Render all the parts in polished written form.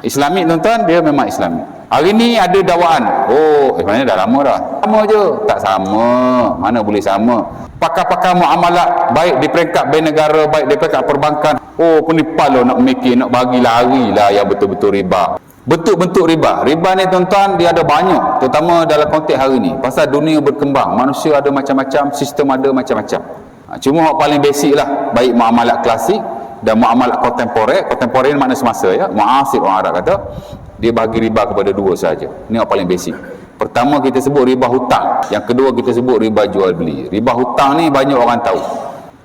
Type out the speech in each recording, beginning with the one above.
Islami tuan-tuan, dia memang Islami. Hari ni ada dakwaan, sebenarnya dah lama dah, sama je. Tak sama, mana boleh sama. Pakar-pakar muamalat, baik di peringkat bank negara, baik di peringkat perbankan, penipal nak mikir, nak bagi lari lah yang betul-betul riba. Bentuk-bentuk riba ni tuan-tuan, dia ada banyak, terutama dalam konteks hari ni. Pasal dunia berkembang, manusia ada macam-macam, sistem ada macam-macam. Cuma yang paling basic lah, baik muamalat klasik dan muamalat kontemporer. Kontemporer ni makna semasa ya, muasir orang Arab kata, dia bagi riba kepada dua saja. Ini yang paling basic. Pertama kita sebut riba hutang, yang kedua kita sebut riba jual beli. Riba hutang ni banyak orang tahu.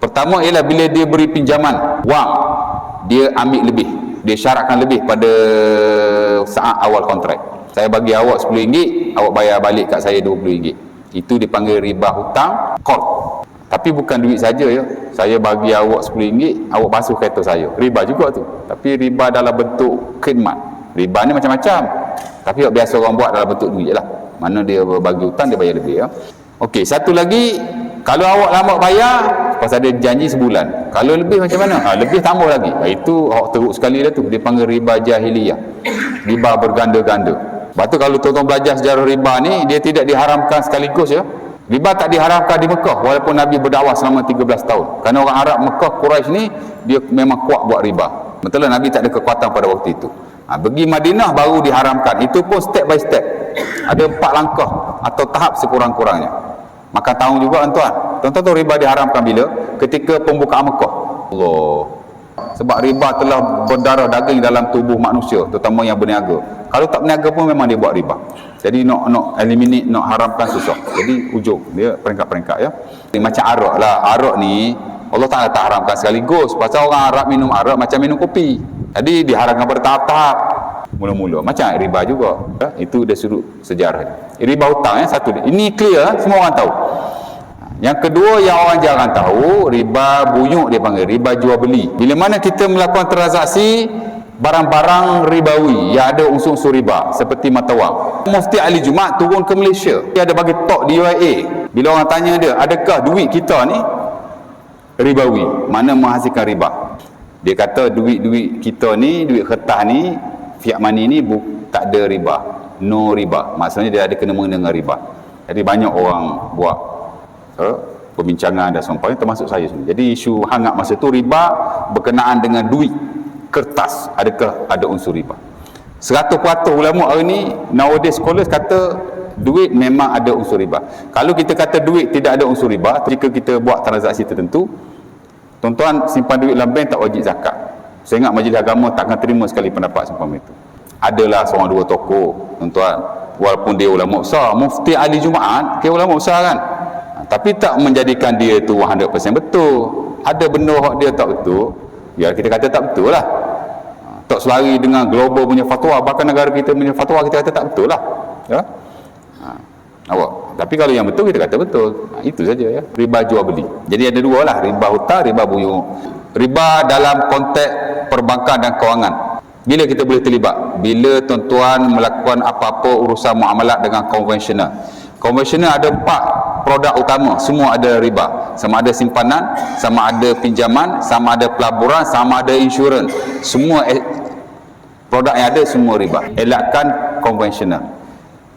Pertama ialah bila dia beri pinjaman wang, dia ambil lebih, dia syaratkan lebih pada saat awal kontrak. Saya bagi awak RM10, awak bayar balik kat saya RM20. Itu dipanggil riba hutang qard. Tapi bukan duit saja ya. Saya bagi awak RM10, awak basuh kereta saya. Riba juga tu. Tapi riba dalam bentuk khidmat. Riba ni macam-macam. Tapi biasa orang buat dalam bentuk duit lah. Mana dia bagi hutang, dia bayar lebih ya. Okey, satu lagi, kalau awak lambat bayar, pasal dia janji sebulan. Kalau lebih macam mana? Lebih tambah lagi. Itu awak teruk sekali dah tu. Dia panggil riba jahiliyah. Riba berganda-ganda. Lepas tu kalau tuan-tuan belajar sejarah riba ni, dia tidak diharamkan sekaligus ya. Riba tak diharamkan di Mekah walaupun Nabi berdakwah selama 13 tahun. Kerana orang Arab Mekah, Quraisy ni, dia memang kuat buat riba. Betul lah, Nabi tak ada kekuatan pada waktu itu. Pergi Madinah baru diharamkan. Itu pun step by step. Ada 4 langkah atau tahap sekurang-kurangnya. Maka tahu juga tuan-tuan. Tuan-tuan tahu riba diharamkan bila? Ketika pembukaan Mekah. Allah. Sebab riba telah berdarah daging dalam tubuh manusia, terutama yang berniaga. Kalau tak berniaga pun memang dia buat riba. Jadi nak eliminate, nak haramkan susah. Jadi ujung dia peringkat-peringkat ya. Ini macam arak lah. Arak ni Allah Ta'ala tak haramkan sekaligus. Pasal orang Arab minum arak macam minum kopi. Jadi diharamkan bertahap-tahap. Mula-mula macam riba juga ya? Itu dia sudut sejarah. Riba hutang ya, satu. Ini clear, semua orang tahu. Yang kedua yang orang jarang tahu, riba buyuk dia panggil, riba jual beli. Bila mana kita melakukan transaksi barang-barang ribawi yang ada unsur-unsur riba seperti mata wang. Mufti Ali Jumaat turun ke Malaysia, dia ada bagi talk di UIA. Bila orang tanya dia, adakah duit kita ni ribawi, mana menghasilkan riba? Dia kata duit-duit kita ni, duit kertas ni, fiat money ni tak ada riba, no riba. Maksudnya dia ada kena-mengena dengan riba. Jadi banyak orang buat perbincangan dan sebagainya, termasuk saya sendiri. Jadi isu hangat masa tu riba berkenaan dengan duit kertas, adakah ada unsur riba? 100% ulama hari ni, nowadays scholars kata duit memang ada unsur riba. Kalau kita kata duit tidak ada unsur riba, jika kita buat transaksi tertentu, tuan-tuan simpan duit dalam bank tak wajib zakat. Saya ingat majlis agama tak akan terima sekali pendapat seumpama itu. Adalah seorang dua tokoh tuan-tuan, walaupun dia ulama besar, Mufti Ali Jumaat, dia ulama besar kan, tapi tak menjadikan dia tu 100% betul. Ada benda yang dia tak betul, ya kita kata tak betul lah. Tak selari dengan global punya fatwa, bahkan negara kita punya fatwa kita kata tak betul lah ya? Tapi kalau yang betul kita kata betul. Itu saja ya, riba jual beli. Jadi ada dua lah, riba hutang, riba buyuk. Riba dalam konteks perbankan dan kewangan, bila kita boleh terlibat? Bila tuan-tuan melakukan apa-apa urusan muamalat dengan konvensional. Konvensional ada 4 produk utama, semua ada riba. Sama ada simpanan, sama ada pinjaman, sama ada pelaburan, sama ada insurans. Semua produk yang ada semua riba. Elakkan konvensional.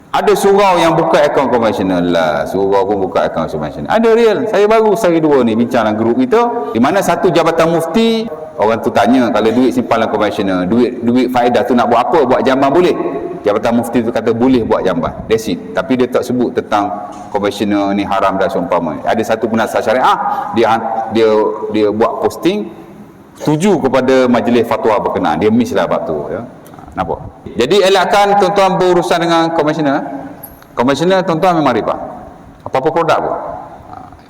Ada surau yang buka akaun konvensional lah. Surau pun buka akaun konvensional. Ada real. Saya baru sehari dua ni bincang dalam grup kita, di mana satu jabatan mufti, orang tu tanya kalau duit simpanan konvensional, duit faedah tu nak buat apa? Buat jamban boleh? Jabatan mufti tu kata boleh buat jamban. That's it. Tapi dia tak sebut tentang konvensional ni haram dan seumpama. Ada satu penasihat syariah, dia buat posting setuju kepada majlis fatwa berkenaan. Dia miss lah bab tu ya. Nampak? Jadi elakkan tuan-tuan berurusan dengan konvensional. Konvensional tuan-tuan memang riba. Apa-apa produk pun.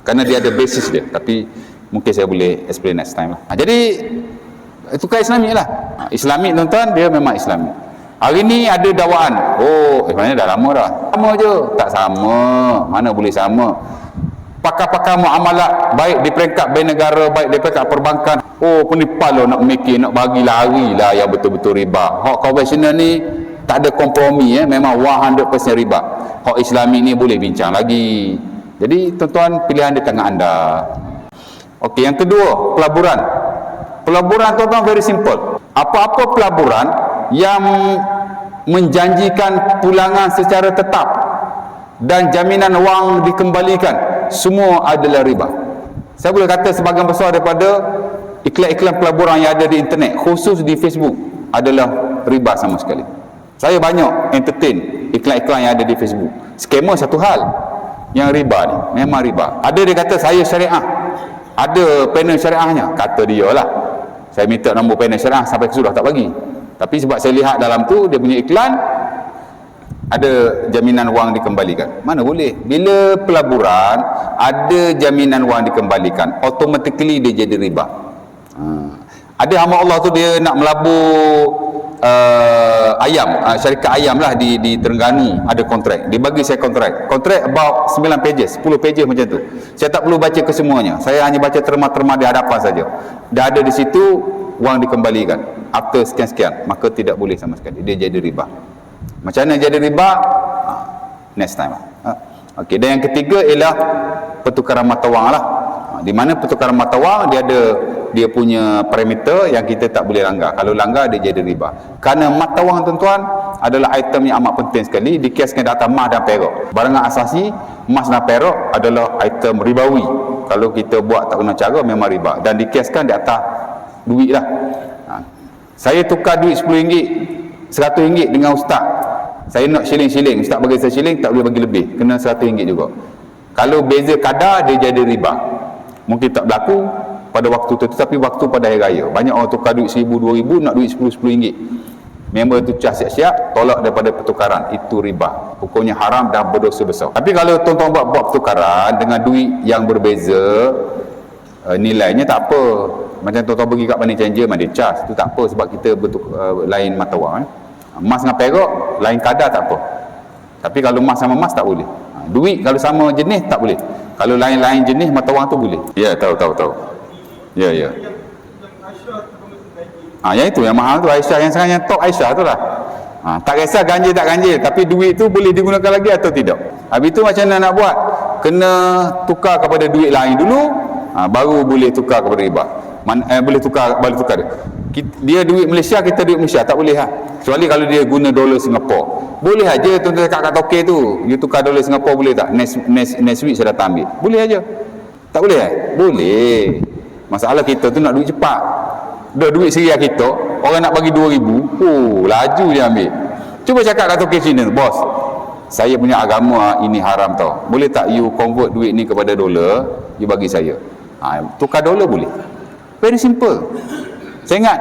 Kerana dia ada basis dia. Tapi mungkin saya boleh explain next time lah. Jadi itu kan Islami lah. Islami tuan-tuan, dia memang Islami. Hari ni ada dakwaan. Sebenarnya dah lama dah. Sama je. Tak sama. Mana boleh sama. Pakar-pakar muamalat, baik di peringkat bank negara, baik di peringkat perbankan, penipal nak mikir, nak bagi lari lah yang betul-betul riba. Hak konvensional ni tak ada kompromi memang 100% riba. Hak Islami ni boleh bincang lagi. Jadi tuan-tuan, pilihan di tangan anda. Okey, yang kedua, pelaburan. Pelaburan tuan-tuan very simple. Apa-apa pelaburan yang menjanjikan pulangan secara tetap dan jaminan wang dikembalikan, semua adalah riba. Saya boleh kata sebahagian besar daripada iklan-iklan pelaburan yang ada di internet, khusus di Facebook, adalah riba sama sekali. Saya banyak entertain iklan-iklan yang ada di Facebook. Skema satu hal, yang riba ni memang riba. Ada dia kata saya syariah, ada panel syariahnya, kata dia lah. Saya minta nombor panel syariah sampai ke sudah tak bagi. Tapi sebab saya lihat dalam tu dia punya iklan ada jaminan wang dikembalikan. Mana boleh? Bila pelaburan ada jaminan wang dikembalikan, automatically dia jadi riba. Ada hamba Allah tu dia nak melabur ayam, syarikat ayam lah di Terengganu, ada kontrak. Dia bagi saya kontrak about 9 pages, 10 pages macam tu. Saya tak perlu baca kesemuanya. Saya hanya baca terma-terma di hadapan saja. Dah ada di situ wang dikembalikan after sekian-sekian, maka tidak boleh sama sekali. Dia jadi riba. Macam mana jadi riba? Next time lah. Okey, dan yang ketiga ialah pertukaran mata wang lah. Di mana pertukaran mata wang dia punya parameter yang kita tak boleh langgar. Kalau langgar dia jadi riba. Kerana mata wang tuan-tuan adalah item yang amat penting sekali, dikiaskan di atas emas dan perak. Barangan asasi emas dan perak adalah item ribawi. Kalau kita buat tak guna cara memang riba, dan dikiaskan di atas duit lah. Saya tukar duit RM10, RM100 dengan ustaz. Saya nak shilling-shilling, ustaz bagi saya shilling, tak boleh bagi lebih, kena RM100 juga. Kalau beza kadar dia jadi riba. Mungkin tak berlaku pada waktu tu, tapi waktu pada hari raya banyak orang tukar duit RM1,000, RM2,000 nak duit RM10, member tu cas siap-siap tolak daripada pertukaran, itu riba, hukumnya haram dan berdosa besar. Tapi kalau tuan-tuan buat pertukaran dengan duit yang berbeza, nilainya tak apa. Macam tuan-tuan pergi kat money changer mana dia cas, tu tak apa, sebab kita lain mata wang. Emas dengan perak lain kadar tak apa. Tapi kalau emas sama emas tak boleh. Duit kalau sama jenis tak boleh. Kalau lain-lain jenis mata wang tu boleh. Ya, tahu. Ya. Yang itu yang mahal tu Aisyah, yang sangat yang top Aisyah tu lah. Tak kisah ganjil tak ganjil, tapi duit tu boleh digunakan lagi atau tidak. Habis tu macam mana nak buat? Kena tukar kepada duit lain dulu, baru boleh tukar kepada riba. Boleh tukar dia duit Malaysia, kita duit Malaysia tak boleh kecuali kalau dia guna dolar Singapura. Boleh aja tuan-tuan kat tokek tu, you tukar dolar Singapura boleh tak? Next week saya datang ambil. Boleh aja. Tak boleh Boleh. Masalah kita tu nak duit cepat. Dah duit seriah kita, orang nak bagi 2,000, laju dia ambil. Cuba cakap kat tokek sini, bos, saya punya agama ini haram tau. Boleh tak you convert duit ni kepada dolar, you bagi saya. Tukar dolar boleh. Very simple. Saya ingat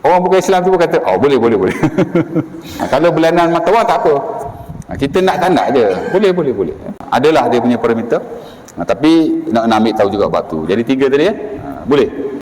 orang bukan Islam tu pun kata, boleh. Kalau berlainan mata wang tak apa. Kita nak tak nak je. Boleh. Adalah dia punya parameter. Tapi nak ambil tahu juga waktu. Jadi 3 tadi boleh.